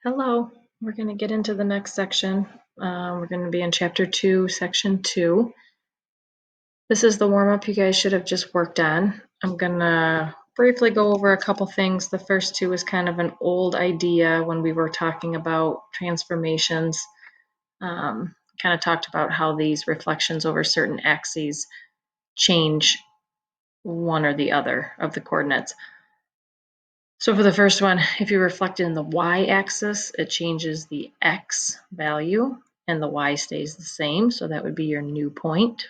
Hello, we're going to get into the next section. We're going to be in Chapter 2, Section 2. This is the warm-up you guys should have just worked on. I'm going to briefly go over a couple things. The first two is kind of an old idea when we were talking about transformations. Kind of talked about how these reflections over certain axes change one or the other of the coordinates. So for the first one, if you reflect it in the y-axis, it changes the x value and the y stays the same, so that would be your new point.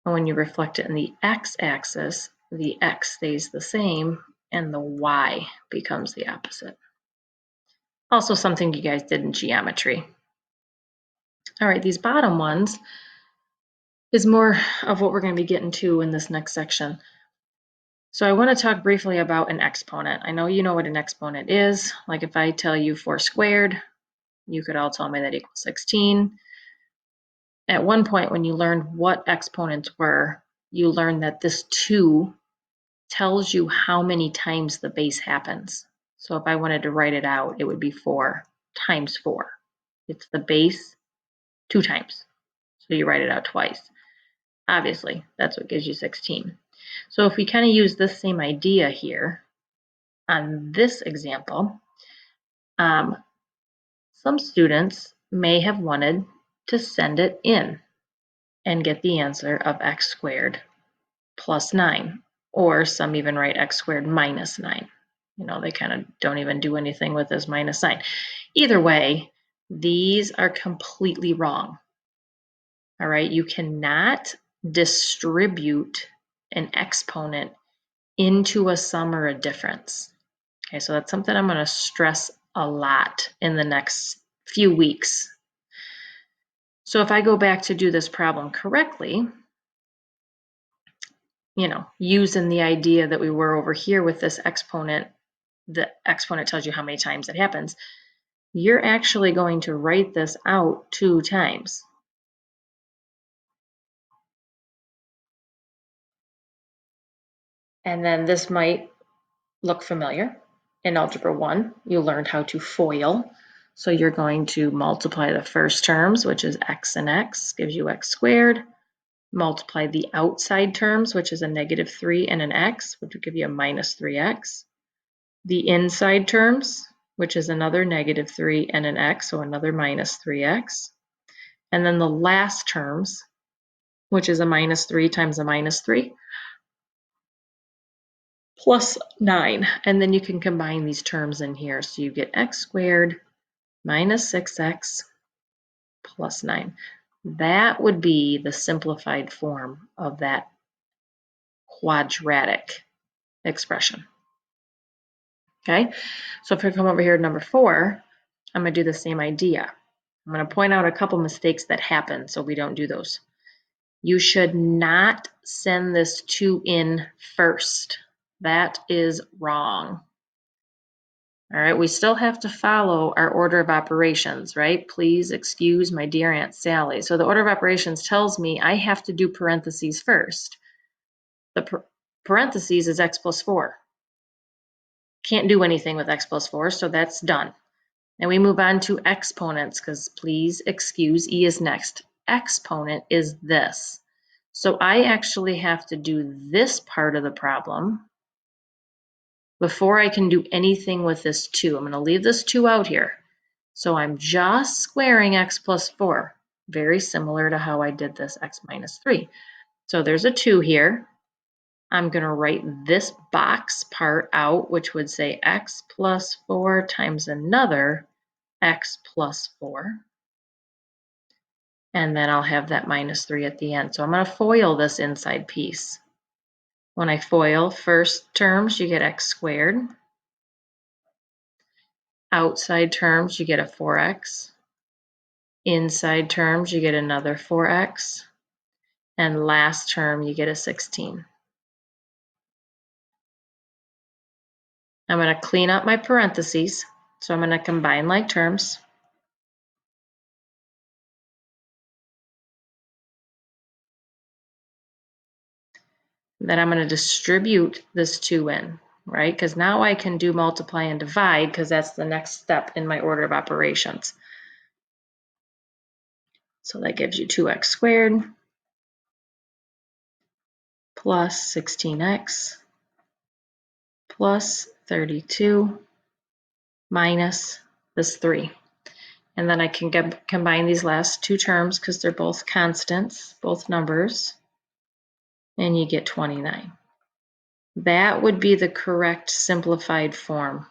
And when you reflect it in the x-axis, the x stays the same and the y becomes the opposite. Also something you guys did in geometry. All right, these bottom ones is more of what we're going to be getting to in this next section. So I want to talk briefly about an exponent. I know you know what an exponent is. Like if I tell you 4 squared, you could all tell me that equals 16. At one point when you learned what exponents were, you learned that this 2 tells you how many times the base happens. So if I wanted to write it out, it would be 4 times 4. It's the base 2 times. So you write it out twice. Obviously, that's what gives you 16. So if we kind of use this same idea here on this example, some students may have wanted to send it in and get the answer of x squared plus 9, or some even write x squared minus 9. You know, they kind of don't even do anything with this minus sign. Either way, these are completely wrong. All right, you cannot distribute an exponent into a sum or a difference. Okay, so that's something I'm going to stress a lot in the next few weeks. So if I go back to do this problem correctly, you know, using the idea that we were over here with this exponent, the exponent tells you how many times it happens, you're actually going to write this out 2 times. And then this might look familiar. In Algebra 1, you learned how to FOIL. So you're going to multiply the first terms, which is x and x, gives you x squared. Multiply the outside terms, which is a -3 and an x, which would give you a -3x. The inside terms, which is another -3 and an x, so another -3x. And then the last terms, which is a -3 times a -3, plus 9. And then you can combine these terms in here. So you get x squared minus 6x plus 9. That would be the simplified form of that quadratic expression. Okay, so if I come over here to number 4, I'm going to do the same idea. I'm going to point out a couple mistakes that happen so we don't do those. You should not send this 2 in first. That is wrong. All right, we still have to follow our order of operations, right? Please excuse my dear Aunt Sally. So the order of operations tells me I have to do parentheses first. The parentheses is x plus 4. Can't do anything with x plus 4, so that's done. And we move on to exponents because please excuse, E is next. Exponent is this. So I actually have to do this part of the problem before I can do anything with this 2. I'm going to leave this 2 out here. So I'm just squaring x plus 4, very similar to how I did this x minus 3. So there's a 2 here. I'm going to write this box part out, which would say x plus 4 times another x plus 4. And then I'll have that minus 3 at the end. So I'm going to FOIL this inside piece. When I FOIL first terms, you get x squared. Outside terms, you get a 4x. Inside terms, you get another 4x. And last term, you get a 16. I'm going to clean up my parentheses. So I'm going to combine like terms. Then I'm going to distribute this 2 in. right? Because now I can do multiply and divide because that's the next step in my order of operations. So that gives you 2x squared plus 16x plus 32 minus this 3. And then I can combine these last two terms because they're both constants, both numbers, and you get 29. That would be the correct simplified form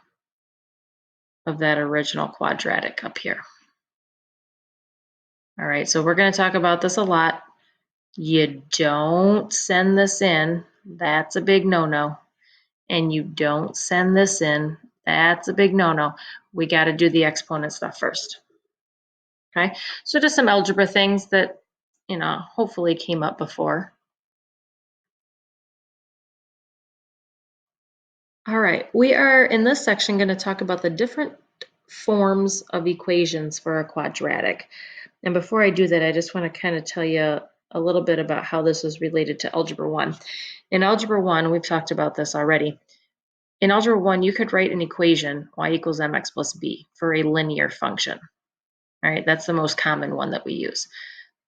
of that original quadratic up here. All right, so we're going to talk about this a lot. You don't send this in. That's a big no-no. And you don't send this in. That's a big no-no. We got to do the exponent stuff first. Okay, so just some algebra things that, hopefully came up before. All right, we are in this section going to talk about the different forms of equations for a quadratic. And before I do that, I just want to kind of tell you a little bit about how this is related to Algebra 1. In Algebra 1, we've talked about this already. In Algebra 1, you could write an equation, y equals mx plus b, for a linear function. All right, that's the most common one that we use.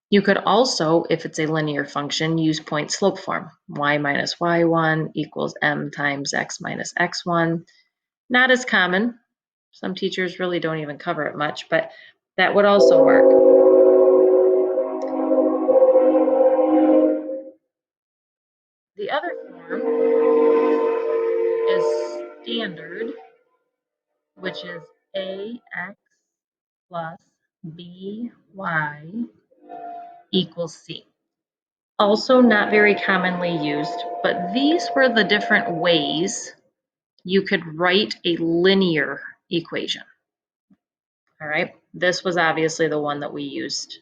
You could also, if it's a linear function, use point slope form. Y minus y1 equals m times x minus x1. Not as common. Some teachers really don't even cover it much, but that would also work. The other form is standard, which is ax plus by equals c. Also not very commonly used, but these were the different ways you could write a linear equation. All right, this was obviously the one that we used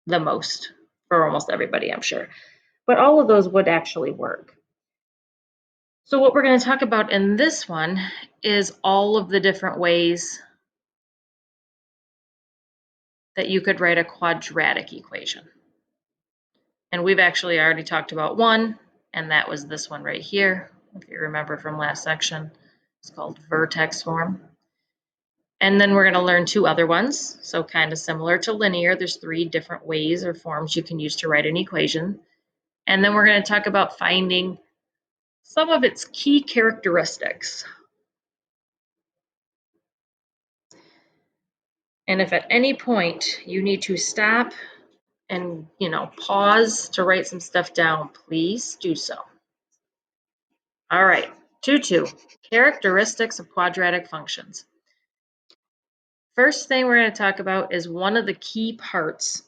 the most for almost everybody, I'm sure. But all of those would actually work. So what we're going to talk about in this one is all of the different ways that you could write a quadratic equation. And we've actually already talked about one, and that was this one right here. If you remember from last section, it's called vertex form. And then we're going to learn two other ones. So kind of similar to linear, there's 3 different ways or forms you can use to write an equation. And then we're going to talk about finding some of its key characteristics. And if at any point you need to stop and, pause to write some stuff down, please do so. All right, 2-2, characteristics of quadratic functions. First thing we're going to talk about is one of the key parts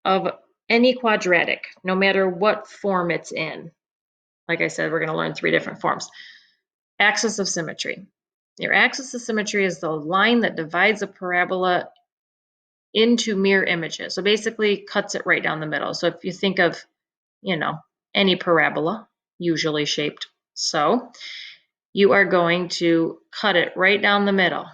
of any quadratic, no matter what form it's in. Like I said, we're going to learn 3 different forms. Axis of symmetry. Your axis of symmetry is the line that divides a parabola into mirror images. So basically cuts it right down the middle. So if you think of, any parabola, usually shaped so, you are going to cut it right down the middle.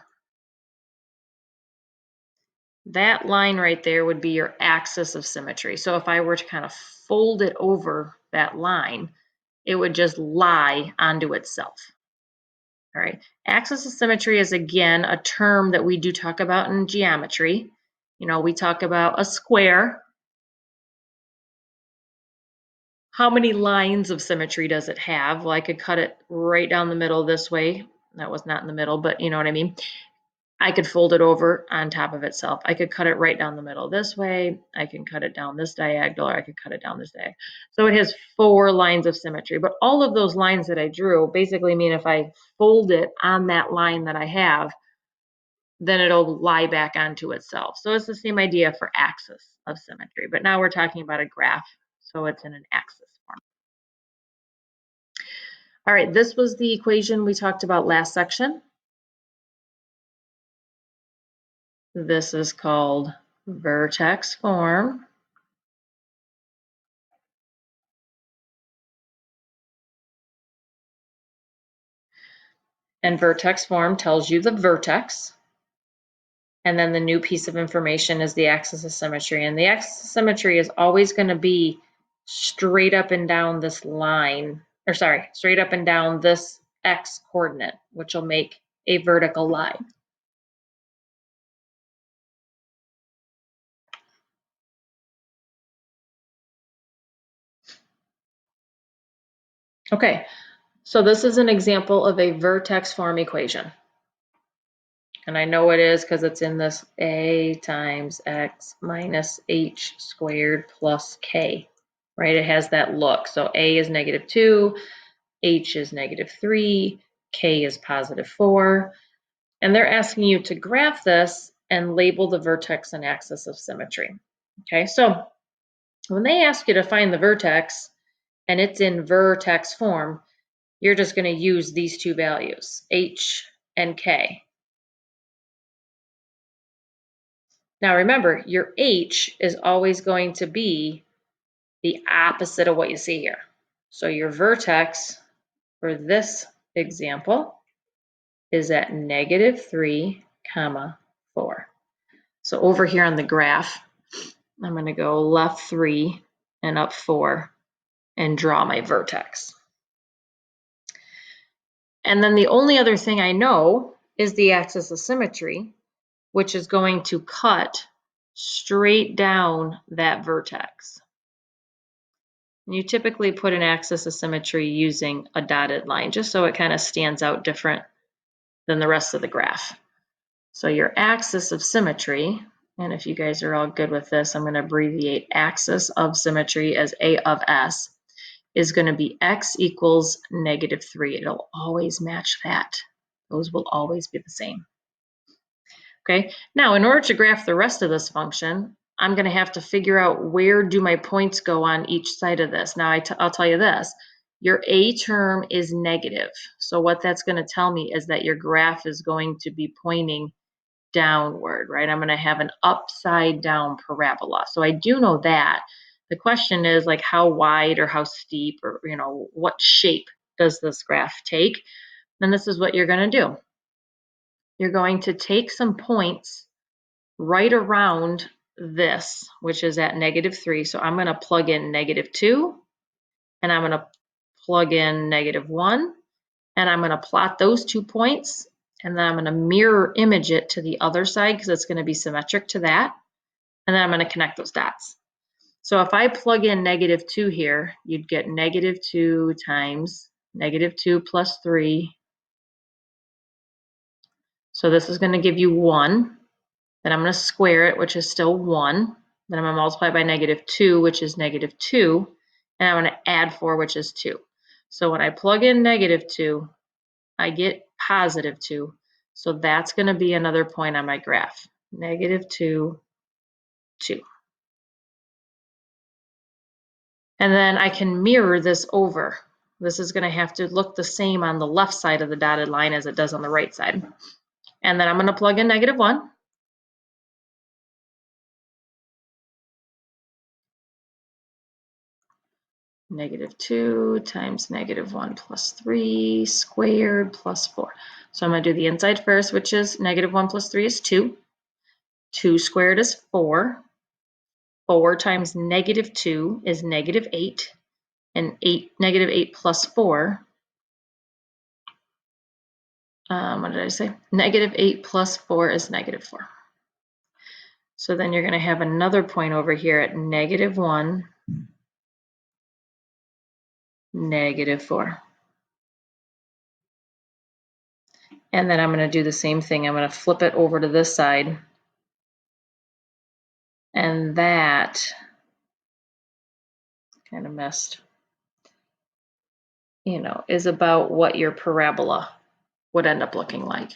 That line right there would be your axis of symmetry. So if I were to kind of fold it over that line, it would just lie onto itself. All right. Axis of symmetry is, again, a term that we do talk about in geometry. We talk about a square. How many lines of symmetry does it have? Well, I could cut it right down the middle this way. That was not in the middle, but you know what I mean. I could fold it over on top of itself. I could cut it right down the middle this way. I can cut it down this diagonal, or I could cut it down this diagonal. So it has 4 lines of symmetry. But all of those lines that I drew basically mean if I fold it on that line that I have, then it'll lie back onto itself. So it's the same idea for axis of symmetry. But now we're talking about a graph, so it's in an axis form. All right, this was the equation we talked about last section. This is called vertex form. And vertex form tells you the vertex. And then the new piece of information is the axis of symmetry. And the axis of symmetry is always going to be straight up and down this line, or sorry, straight up and down this x coordinate, which will make a vertical line. Okay, so this is an example of a vertex form equation. And I know it is because it's in this a times x minus h squared plus k, right? It has that look. So a is -2, h is -3, k is +4. And they're asking you to graph this and label the vertex and axis of symmetry. Okay, so when they ask you to find the vertex and it's in vertex form, you're just going to use these two values, h and k. Now remember, your h is always going to be the opposite of what you see here. So your vertex for this example is at -3, 4. So over here on the graph, I'm going to go left 3 and up 4 and draw my vertex. And then the only other thing I know is the axis of symmetry, which is going to cut straight down that vertex. And you typically put an axis of symmetry using a dotted line, just so it kind of stands out different than the rest of the graph. So your axis of symmetry, and if you guys are all good with this, I'm going to abbreviate axis of symmetry as A of S, is going to be x equals -3. It'll always match that. Those will always be the same. Okay, now in order to graph the rest of this function, I'm going to have to figure out where do my points go on each side of this. Now I'll tell you this, your a term is negative. So what that's going to tell me is that your graph is going to be pointing downward, right? I'm going to have an upside down parabola. So I do know that. The question is like how wide or how steep or, you know, what shape does this graph take? And this is what you're going to do. You're going to take some points right around this, which is at -3. So I'm going to plug in -2 and I'm going to plug in -1 and I'm going to plot those 2 points and then I'm going to mirror image it to the other side because it's going to be symmetric to that. And then I'm going to connect those dots. So if I plug in -2 here, you'd get -2 times -2 plus 3. So this is going to give you 1. Then I'm going to square it, which is still 1. Then I'm going to multiply by -2, which is -2. And I'm going to add 4, which is 2. So when I plug in -2, I get +2. So that's going to be another point on my graph. -2, 2. And then I can mirror this over. This is going to have to look the same on the left side of the dotted line as it does on the right side. And then I'm going to plug in -1. -2 times -1 plus 3 squared plus 4. So I'm going to do the inside first, which is -1 plus 3 is 2. 2 squared is 4. 4 times -2 is -8. And -8 plus 4, what did I say? -8 plus 4 is -4. So then you're going to have another point over here at -1, -4. And then I'm going to do the same thing. I'm going to flip it over to this side. And that kind of messed, you know, is about what your parabola would end up looking like.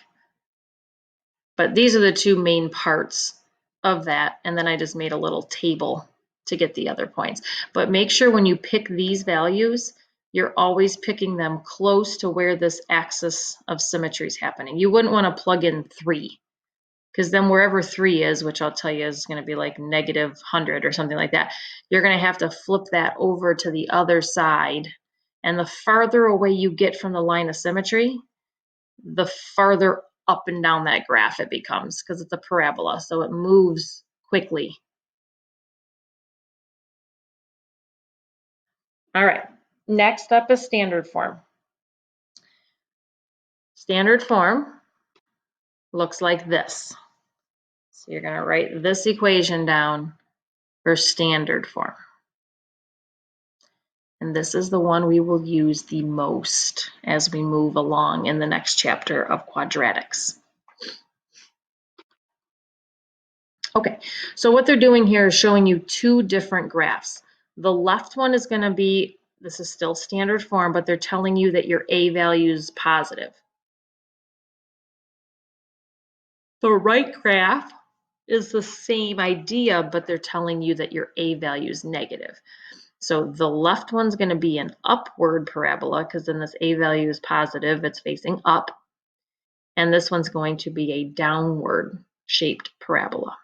But these are the two main parts of that. And then I just made a little table to get the other points. But make sure when you pick these values, you're always picking them close to where this axis of symmetry is happening. You wouldn't want to plug in 3, because then wherever 3 is, which I'll tell you is going to be like -100 or something like that, you're going to have to flip that over to the other side. And the farther away you get from the line of symmetry, the farther up and down that graph it becomes, because it's a parabola, so it moves quickly. All right, next up is standard form. Standard form looks like this. So you're going to write this equation down for standard form. And this is the one we will use the most as we move along in the next chapter of quadratics. Okay, so what they're doing here is showing you two different graphs. The left one is going to be, this is still standard form, but they're telling you that your A value is positive. The right graph is the same idea, but they're telling you that your A value is negative. So the left one's going to be an upward parabola because then this A value is positive, it's facing up. And this one's going to be a downward shaped parabola.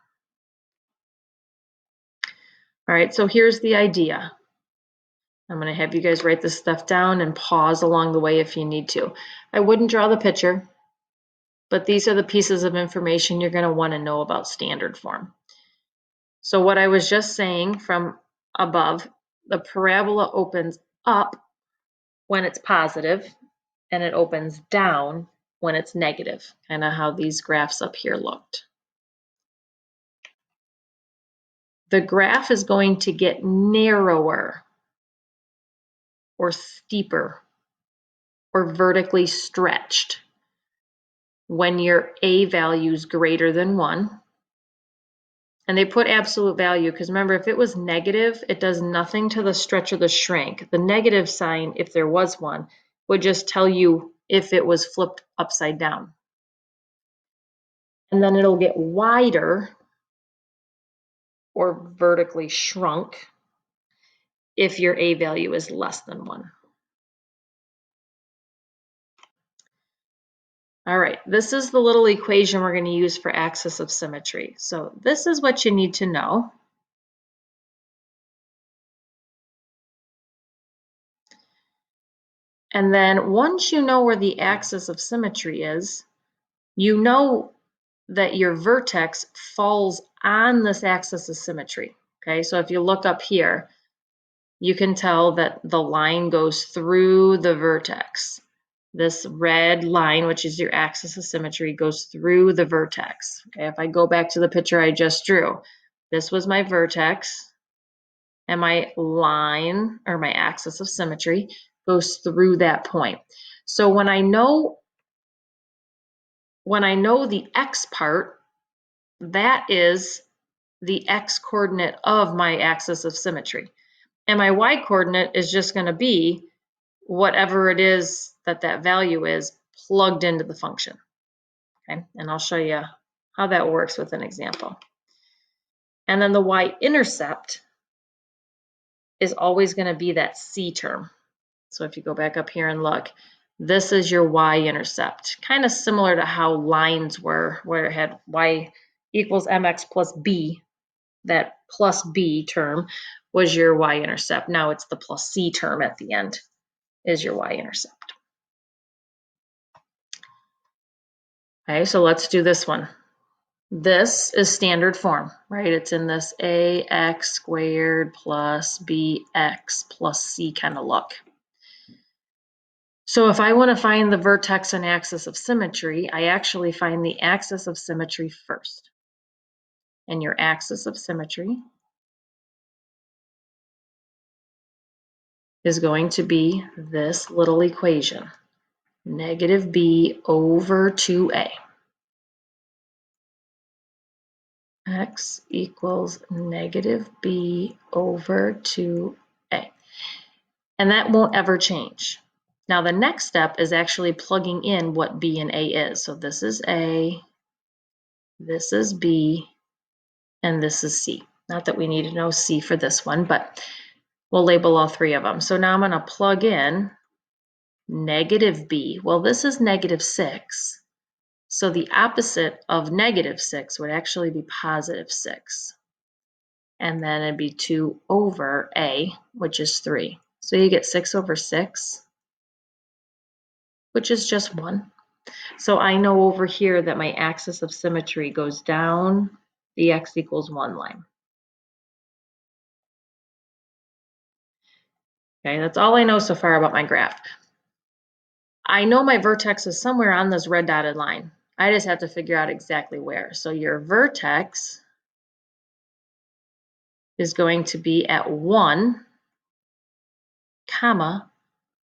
All right, so here's the idea. I'm going to have you guys write this stuff down and pause along the way if you need to. I wouldn't draw the picture, but these are the pieces of information you're going to want to know about standard form. So what I was just saying from above, the parabola opens up when it's positive and it opens down when it's negative, kind of how these graphs up here looked. The graph is going to get narrower or steeper or vertically stretched when your A value is greater than 1. And they put absolute value because remember, if it was negative, it does nothing to the stretch or the shrink. The negative sign, if there was one, would just tell you if it was flipped upside down. And then it'll get wider or vertically shrunk if your A value is less than 1. All right, this is the little equation we're going to use for axis of symmetry. So this is what you need to know. And then once you know where the axis of symmetry is, you know that your vertex falls on this axis of symmetry. Okay, so if you look up here, you can tell that the line goes through the vertex. This red line, which is your axis of symmetry, goes through the vertex. Okay, if I go back to the picture I just drew, this was my vertex, and my line, or my axis of symmetry, goes through that point. So when I know the x part, that is the x coordinate of my axis of symmetry. And my y coordinate is just going to be whatever it is that value is plugged into the function. Okay, and I'll show you how that works with an example. And then the y-intercept is always going to be that c term. So if you go back up here and look, this is your y-intercept, kind of similar to how lines were, where it had y equals mx plus b. That plus b term was your y-intercept. Now it's the plus c term at the end is your y-intercept. Okay, so let's do this one. This is standard form, right? It's in this ax squared plus bx plus c kind of look. So if I want to find the vertex and axis of symmetry, I actually find the axis of symmetry first. And your axis of symmetry is going to be this little equation, negative b over 2a. X equals negative b over 2a. And that won't ever change. Now the next step is actually plugging in what b and a is. So this is a, this is b, and this is c. Not that we need to know c for this one, but we'll label all three of them. So now I'm going to plug in negative b. Well, this is negative 6. So the opposite of negative 6 would actually be positive 6. And then it'd be 2 over a, which is 3. So you get 6 over 6, which is just 1. So I know over here that my axis of symmetry goes down the x equals 1 line. Okay, that's all I know so far about my graph. I know my vertex is somewhere on this red dotted line. I just have to figure out exactly where. So your vertex is going to be at 1, comma,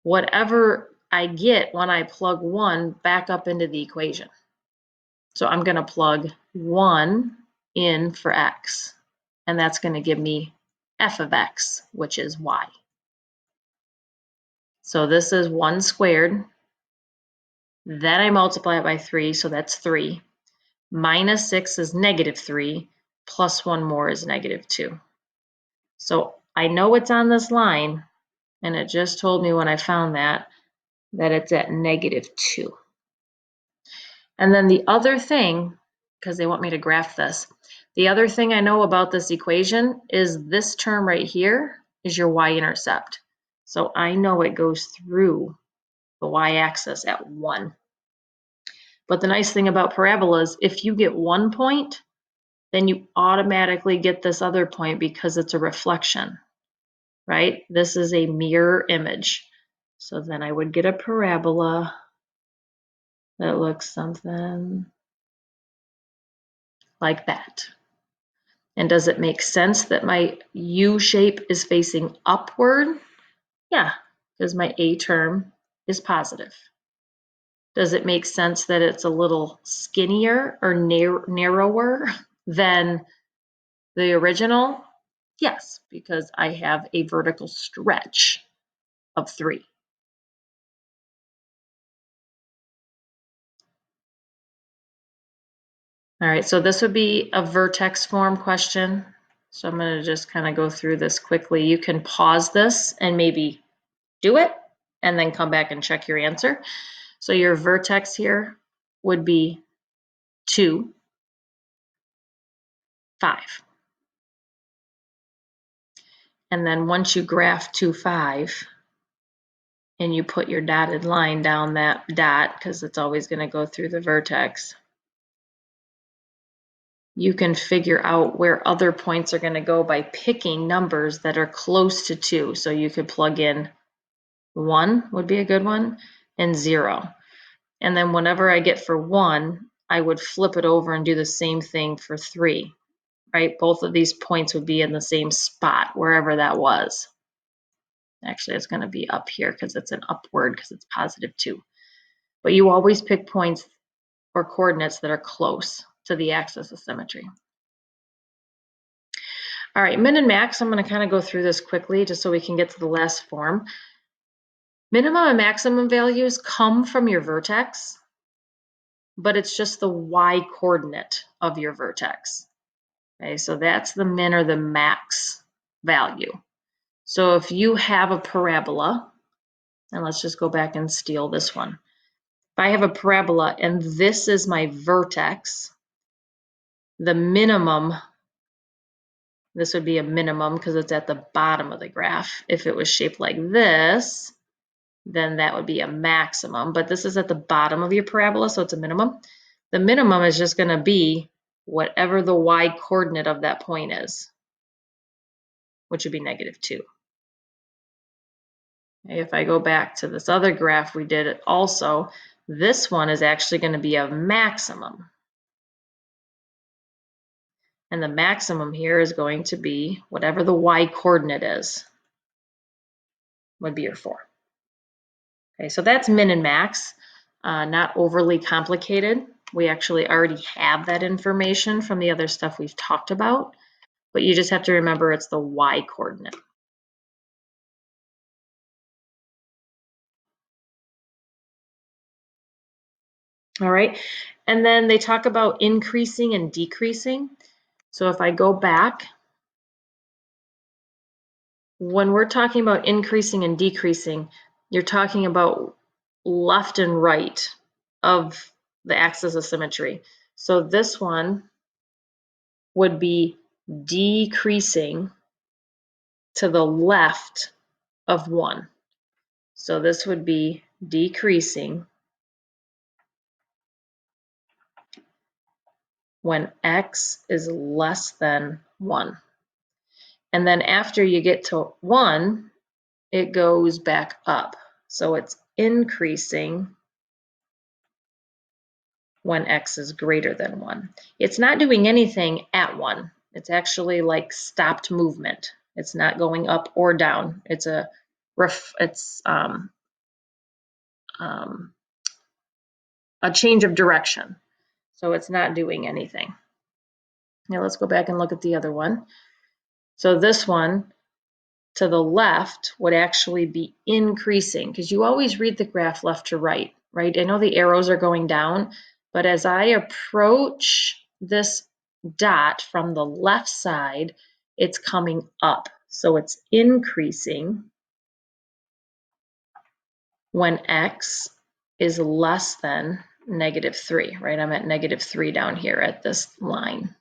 whatever I get when I plug 1 back up into the equation. So I'm going to plug 1 in for x, and that's going to give me f of x, which is y. So this is 1 squared. Then I multiply it by 3, so that's 3. Minus 6 is -3, plus 1 more is -2. So I know it's on this line, and it just told me when I found that it's at -2. And then the other thing, because they want me to graph this, the other thing I know about this equation is this term right here is your y-intercept. So I know it goes through the y-axis at 1. But the nice thing about parabolas, if you get 1 point, then you automatically get this other point because it's a reflection, right? This is a mirror image. So then I would get a parabola that looks something like that. And does it make sense that my U shape is facing upward? Yeah, because my A term is positive. Does it make sense that it's a little skinnier or narrower than the original? Yes, because I have a vertical stretch of 3. All right, so this would be a vertex form question. So I'm going to just kind of go through this quickly. You can pause this and maybe do it and then come back and check your answer. So your vertex here would be 2, 5. And then once you graph 2, 5, and you put your dotted line down that dot, because it's always going to go through the vertex, you can figure out where other points are going to go by picking numbers that are close to 2. So you could plug in 1 would be a good one, and 0. And then whenever I get for 1, I would flip it over and do the same thing for 3, right? Both of these points would be in the same spot, wherever that was. Actually, it's going to be up here because it's an upward because it's +2. But you always pick points or coordinates that are close to the axis of symmetry. All right, min and max, I'm going to kind of go through this quickly just so we can get to the last form. Minimum and maximum values come from your vertex, but it's just the y coordinate of your vertex. Okay, so that's the min or the max value. So if you have a parabola, and let's just go back and steal this one. If I have a parabola and this is my vertex, the minimum, this would be a minimum because it's at the bottom of the graph. If it was shaped like this, then that would be a maximum. But this is at the bottom of your parabola, so it's a minimum. The minimum is just going to be whatever the y coordinate of that point is, which would be -2. If I go back to this other graph we did it also, this one is actually going to be a maximum. And the maximum here is going to be whatever the y coordinate is, would be your 4. Okay, so that's min and max, not overly complicated. We actually already have that information from the other stuff we've talked about, but you just have to remember it's the y coordinate. All right, and then they talk about increasing and decreasing. So if I go back, when we're talking about increasing and decreasing, you're talking about left and right of the axis of symmetry. So this one would be decreasing to the left of 1. So this would be decreasing when x is less than 1. And then after you get to 1, it goes back up. So it's increasing when x is greater than 1. It's not doing anything at 1. It's actually like stopped movement. It's not going up or down. It's a change of direction. So it's not doing anything. Now let's go back and look at the other one. So this one to the left would actually be increasing, because you always read the graph left to right, right? I know the arrows are going down, but as I approach this dot from the left side, it's coming up. So it's increasing when x is less than -3, right? I'm at -3 down here at this line.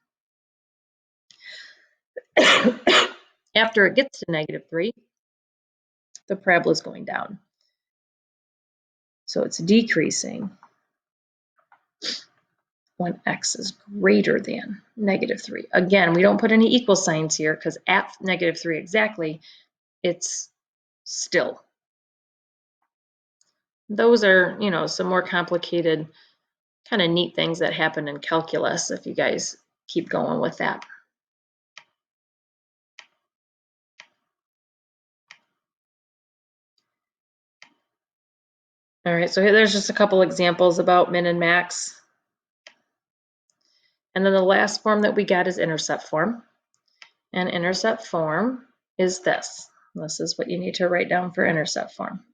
After it gets to -3, the parabola is going down. So it's decreasing when x is greater than -3. Again, we don't put any equal signs here because at -3 exactly, it's still. Those are, some more complicated, kind of neat things that happen in calculus if you guys keep going with that. All right, so here there's just a couple examples about min and max. And then the last form that we got is intercept form. And intercept form is this. This is what you need to write down for intercept form.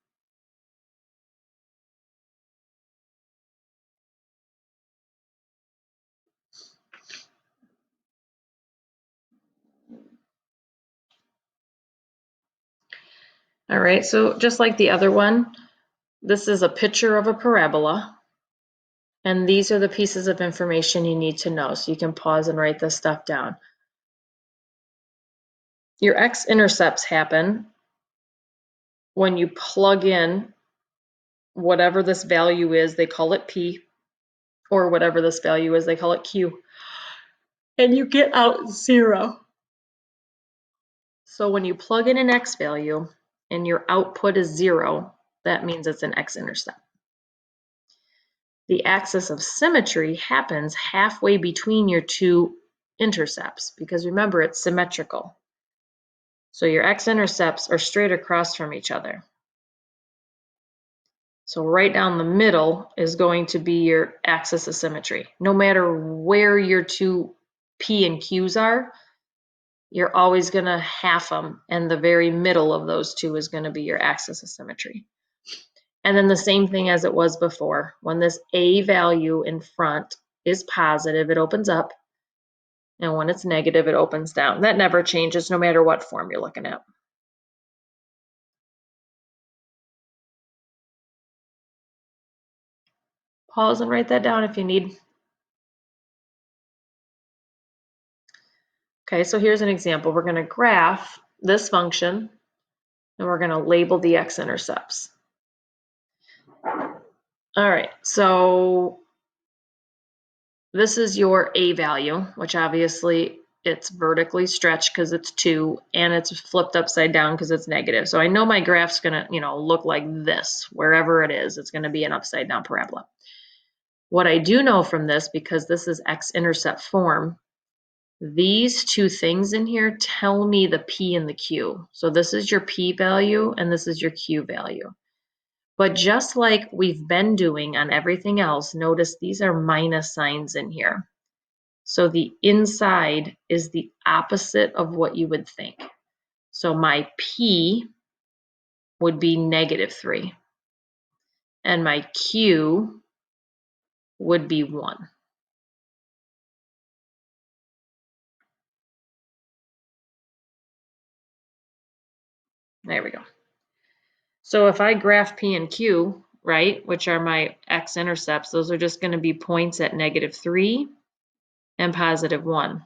All right, so just like the other one, this is a picture of a parabola. And these are the pieces of information you need to know. So you can pause and write this stuff down. Your x-intercepts happen when you plug in whatever this value is, they call it P, or whatever this value is, they call it Q. And you get out 0. So when you plug in an x value and your output is 0, that means it's an x-intercept. The axis of symmetry happens halfway between your two intercepts, because remember, it's symmetrical. So your x-intercepts are straight across from each other. So right down the middle is going to be your axis of symmetry. No matter where your two P and Q's are, you're always going to half them, and the very middle of those two is going to be your axis of symmetry. And then the same thing as it was before. When this A value in front is positive, it opens up. And when it's negative, it opens down. That never changes no matter what form you're looking at. Pause and write that down if you need. Okay, so here's an example. We're going to graph this function, and we're going to label the x-intercepts. All right, so this is your A value, which obviously it's vertically stretched because it's 2, and it's flipped upside down because it's negative. So I know my graph's going to, look like this. Wherever it is, it's going to be an upside down parabola. What I do know from this, because this is x-intercept form, these two things in here tell me the P and the Q. So this is your P value and this is your Q value. But just like we've been doing on everything else, notice these are minus signs in here. So the inside is the opposite of what you would think. So my P would be -3 and my Q would be 1. There we go. So if I graph P and Q, right, which are my x-intercepts, those are just going to be points at -3 and +1.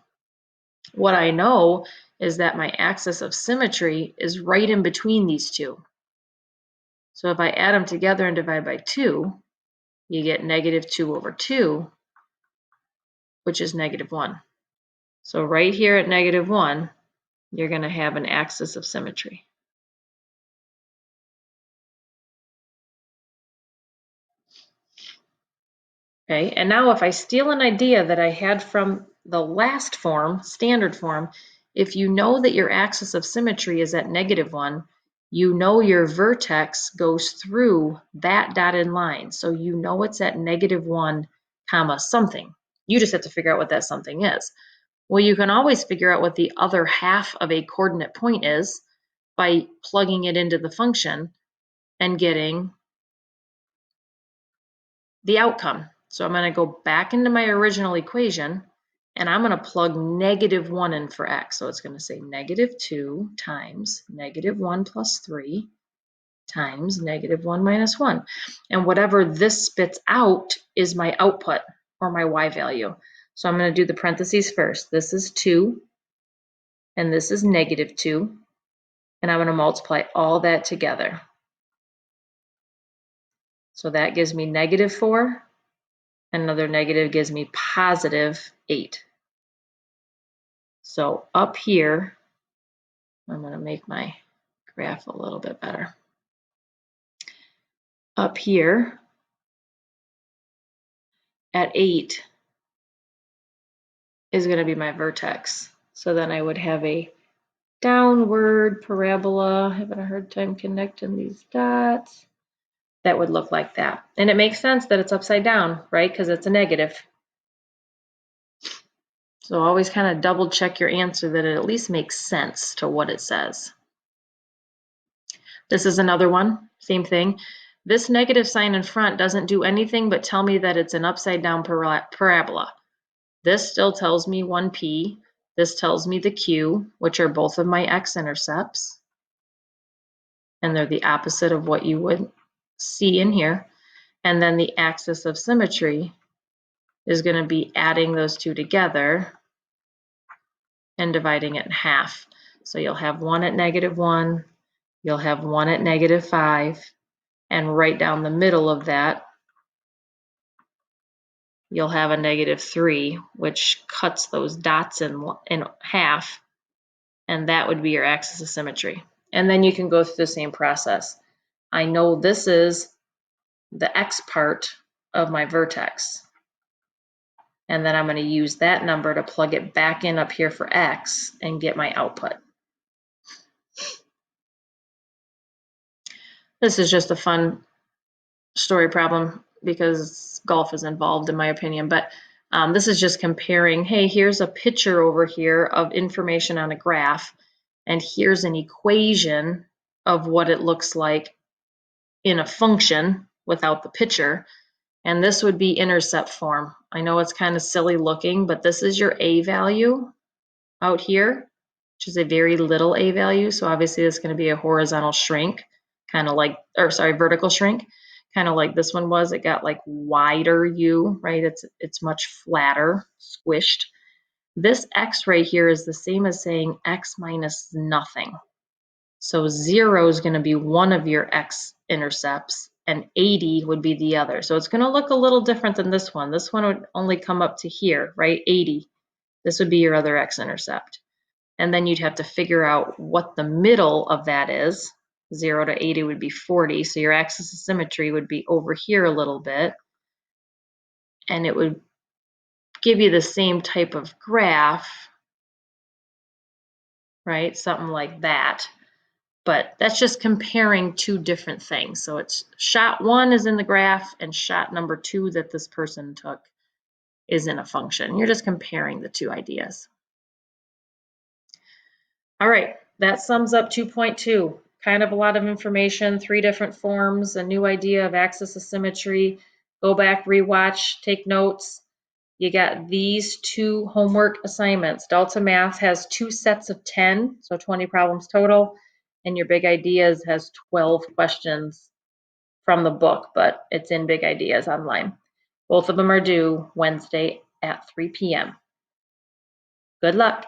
What I know is that my axis of symmetry is right in between these two. So if I add them together and divide by 2, you get -2/2, which is -1. So right here at -1, you're going to have an axis of symmetry. Okay, and now if I steal an idea that I had from the last form, standard form, if you know that your axis of symmetry is at -1, you know your vertex goes through that dotted line. So you know it's at -1, comma, something. You just have to figure out what that something is. Well, you can always figure out what the other half of a coordinate point is by plugging it into the function and getting the outcome. So I'm going to go back into my original equation and I'm going to plug -1 in for x. So it's going to say -2 times -1 plus 3 times -1 minus 1. And whatever this spits out is my output or my y value. So I'm going to do the parentheses first. This is 2 and this is -2. And I'm going to multiply all that together. So that gives me -4. Another negative gives me +8. So up here, I'm going to make my graph a little bit better. Up here at 8 is going to be my vertex. So then I would have a downward parabola, having a hard time connecting these dots. That would look like that. And it makes sense that it's upside down, right? Because it's a negative. So always kind of double check your answer that it at least makes sense to what it says. This is another one, same thing. This negative sign in front doesn't do anything but tell me that it's an upside down parabola. This still tells me 1p. This tells me the q, which are both of my x-intercepts. And they're the opposite of what you would see in here. And then the axis of symmetry is going to be adding those two together and dividing it in half. So you'll have 1 at -1, you'll have 1 at -5, and right down the middle of that, you'll have a -3, which cuts those dots in half, and that would be your axis of symmetry. And then you can go through the same process. I know this is the x part of my vertex. And then I'm going to use that number to plug it back in up here for x and get my output. This is just a fun story problem because golf is involved in my opinion, but this is just comparing, hey, here's a picture over here of information on a graph, and here's an equation of what it looks like in a function without the picture, and this would be intercept form. I know it's kind of silly looking, but this is your a value out here, which is a very little a value, so obviously it's going to be a horizontal shrink, kind of like, or sorry, vertical shrink, kind of like this one was. It got like wider u, right? It's much flatter, squished. This x right here is the same as saying x minus nothing. So 0 is going to be one of your x-intercepts, and 80 would be the other. So it's going to look a little different than this one. This one would only come up to here, right? 80. This would be your other x-intercept. And then you'd have to figure out what the middle of that is. 0 to 80 would be 40. So your axis of symmetry would be over here a little bit. And it would give you the same type of graph, right? Something like that. But that's just comparing two different things. So it's shot 1 is in the graph and shot number 2 that this person took is in a function. You're just comparing the two ideas. All right, that sums up 2.2. Kind of a lot of information, 3 different forms, a new idea of axis of symmetry. Go back, rewatch, take notes. You got these 2 homework assignments. Delta Math has 2 sets of 10, so 20 problems total. And your Big Ideas has 12 questions from the book, but it's in Big Ideas online. Both of them are due Wednesday at 3 p.m. Good luck.